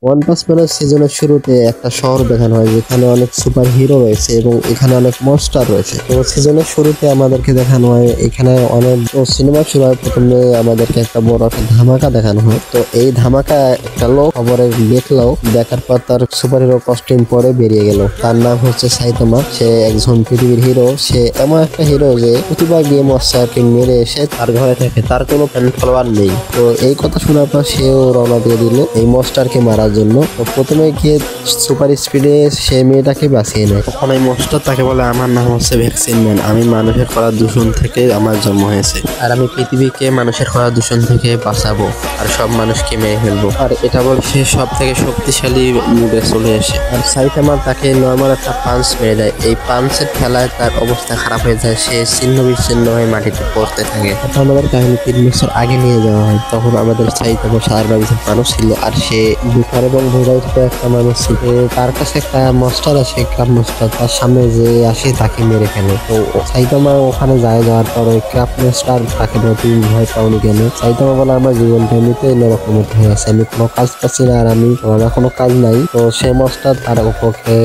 One pass ম্যানের সিজনের শুরুতে একটা শহর দেখানো হয় যেখানে অনেক সুপার হিরো রয়েছে এবং এখানে অনেক মনস্টার রয়েছে। তো সিজনের শুরুতে আমাদেরকে দেখানো হয় এখানে অনেক সিনেমা শুরু হয়, প্রথমে আমাদেরকে একটা বড় একটা ধামাকা দেখানো হয়। তো এই ধামাকা একটা লোক খবরে দেখলো, দেখার পর তার সুপার হিরো কস্টিউম পরে বেরিয়ে গেল। তার নাম হচ্ছে সাইতামা। সে একজন পৃথিবীর হিরো। সে এমন একটা হিরো যে প্রতিবার গিয়ে মনস্টারকে মেরে এসে তার ঘরে থাকে, তার কোনো ফ্যান ফলোয়ার নেই। তো এই কথা শোনার পর সেও রওনা দিয়ে দিল এই মনস্টারকে মারার জন্য। তো প্রথমে গিয়ে সুপার স্পিডে সে মেয়েটাকে বাঁচিয়ে নেয়। তখন এই মনস্টার তাকে বলে, আমার নাম হচ্ছে ভ্যাকসিন ম্যান, আমি মানুষের করা দূষণ থেকে আমার জন্ম হয়েছে, আর আমি পৃথিবীকে মানুষের করা দূষণ থেকে বাঁচাবো আর সব মানুষকে মেরে ফেলবো। আর এটা বলে সে সব থেকে শক্তিশালী মুডে চলে আসে। আর সাইতামা তাকে নর্মাল একটা পাঞ্চ মেরে দেয়। এই পাঞ্চের খেলায় তার অবস্থা খারাপ হয়ে যায়, সে ছিন্ন বিচ্ছিন্ন হয়ে মাটিতে পড়তে থাকে। আমাদের কাহিনী 3 বছর আগে নিয়ে যাওয়া হয়। তখন আমাদের সাইতামা 4 বছর মানুষ ছিল, আর সে বুখার এবং ভোগাইতে একটা মানুষ ছিল। তার কাছে একটা মাস্টার আছে, ক্রাব মাস্টার, তার সামনে যে আসে তাকে মেরে ফেলে। তো সাইতামা ওখানে যাওয়ার পর ওই ক্রাব মাস্টার তাকে তুমি ভয় পাওনি কেন? সাইতামা বলে, আমার জীবনটা এমনিতে এরকম হয়ে আছে, আমি কোনো কাজ পাচ্ছি না, আর আমার কোনো কাজ নাই। তো সে মাস্টার তার উপরে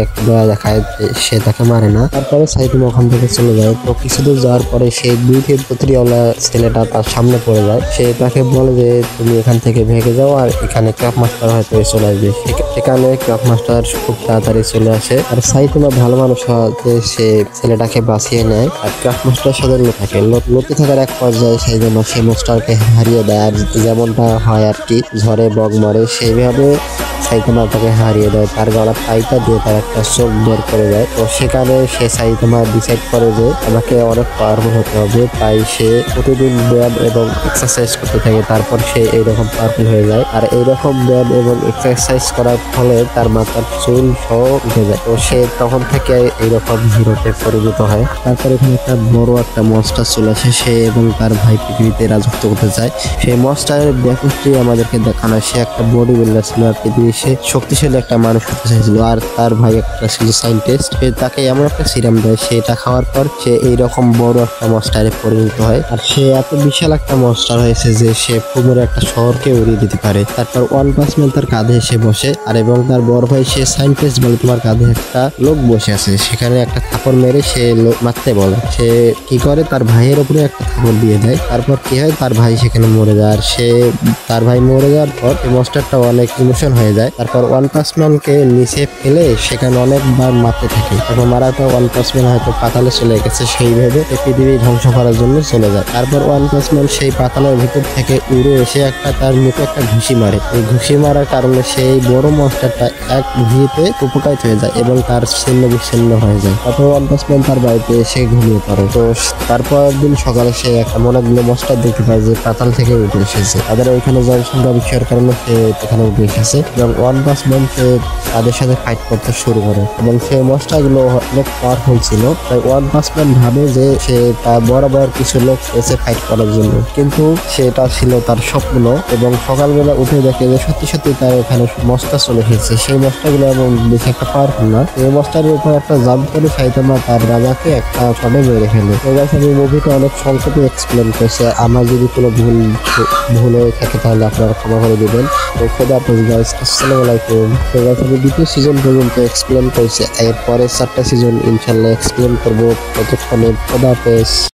একটা দয়া দেখায়, সে তাকে মারে না। তারপরে সাইতামা ওখান থেকে চলে যায়। তো কিছুদূর যাওয়ার পরে সে 2 প্রতিওয়ালা ছেলেটা তার সামনে পড়ে যায়। সে তাকে বলে যে তুমি এখান থেকে ভেগে যাও, আর এখানে ক্রাব মাস্টার হয়তো চলে আসবে। সেখানে ক্রাব মাস্টার খুব তাড়াতাড়ি চলে আসে, আর সাইতামা ভালো মানুষ হওয়াতে সে ছেলেটাকে বাঁচিয়ে নেয়। আর ক্রাব মাস্টারের সাথে লড়তে থাকার এক পর্যায়ে সাইতামা সে মাস্টারকে হারিয়ে দেয়। আর যেমনটা হয় আর কি, ঝড়ে বগ মারে সেইভাবে সাইতামা তাকে হারিয়ে দেয়। তার গলার টাইটা দিয়ে তার একটা চোখ বের করে দেয়। তো সেখানে সে সাইতামা ডিসাইড করে যে আমাকে অনেক পাওয়ারফুল হতে হবে, তাই সে প্রতিদিন ব্যায়াম এবং এক্সারসাইজ করতে থাকে। তারপর সে এইরকম পাওয়ারফুল হয়ে যায়। আর এইরকম ব্যায়াম এবং এক্সারসাইজ করার ফলে তার মাথার চুল সহ উঠে যায়। তো সে তখন থেকে এইরকম হিরোতে পরিণত হয়। তারপর এখানে একটা বড় একটা মনস্টার চলে আসে। সে এবং তার ভাই পৃথিবীতে রাজত্ব করতে চায়। সেই মনস্টারের ব্যাপারটি আমাদেরকে দেখানো। সে একটা বডি বিল্ডার ছিল, আর পৃথিবী সে শক্তিশালী একটা মানুষ হতে চাইছিল। আর তার ভাই একটা ছিল সাইন্টিস্ট। সে তাকে এমন একটা সিরাম দেয়, সেটা খাওয়ার পর সে এইরকম বড় একটা মনস্টারে পরিণত হয়। আর সে এত বিশাল একটা মনস্টার হয়েছে যে সে পুরো একটা শহরকে উড়িয়ে দিতে পারে। তারপর ওয়ান পাঞ্চ ম্যান তার কাঁধে এসে বসে, আর এবং তার বড় ভাই সে সাইন্টিস্ট বলে, তোমার কাঁধে একটা লোক বসে আছে। সেখানে একটা থাপড় মেরে সে মারতে বলে। সে কি করে, তার ভাইয়ের উপরে একটা থাপড় দিয়ে দেয়। তারপর কি হয়, তার ভাই সেখানে মরে যায়। আর তার ভাই মরে যাওয়ার পর এই মনস্টারটা অনেক ইমোশন হয়ে যায়। তারপর ওয়ান পাঞ্চ ম্যানকে নিচে ফেলে সেখানে অনেকবার মারতে থাকে। তারপর মারার পর ওয়ান পাঞ্চ ম্যান হয়তো পাতালে চলে গেছে, সেই ভেবে পৃথিবী ধ্বংস করার জন্য চলে যায়। তারপর ওয়ান পাঞ্চ ম্যান সেই পাতালের ভিতর থেকে উড়ে এসে তার মুখে একটা ঘুষি মারে। এই ঘুষি মারার কারণে সেই বড় মনস্টারটা এক ঘুষিতে উপকারিত হয়ে যায় এবং তার ছিন্ন বিচ্ছিন্ন হয়ে যায়। তারপর ওয়ান পাঞ্চ ম্যান তার বাড়িতে এসে ঘুমিয়ে পড়ে। তো তারপর দিন সকালে সে একটা অনেকগুলো মনস্টার দেখতে পায় যে পাতাল থেকে উঠে এসেছে। তাদের ওইখানে জনসংখ্যা বিষয়ের কারণে সে এখানে উঠে এসেছে এবং ওয়ান পাঞ্চ ম্যান সে তাদের সাথে ফাইট করতে শুরু করে এবং সেই মনস্টার গুলো অনেক পাওয়ারফুল ছিল। তাই ওয়ান পাঞ্চ ম্যান ভাবে যে সে তার বরাবর কিছু লোক এসে ফাইট করার জন্য, কিন্তু সেটা ছিল তার স্বপ্ন। এবং সকালবেলা উঠে দেখে যে সত্যি সত্যি তার এখানে মনস্টার চলে এসেছে। সেই মনস্টার গুলো এবং বেশি একটা পাওয়ারফুল না। এই মনস্টারের উপর একটা জাম্প করে সাইতামা তার রাজাকে একটা শটে মেরে ফেলে। তো গাইস, আমি মুভিটা অনেক সংক্ষেপে এক্সপ্লেন করছি। আমার যদি কোনো ভুল হয়ে থাকে তাহলে আপনারা ক্ষমা করে দিবেন। তো খোদা হাফেজ গাইস, আসসালামু আলাইকুম। তো গাইস, আমি 2য় সিজন পর্যন্ত এক্সপ্লেন করেছি, এরপরে 4টা সিজন ইনশাল্লাহ এক্সপ্লেন করবো ততক্ষণে। খোদা হাফেজ।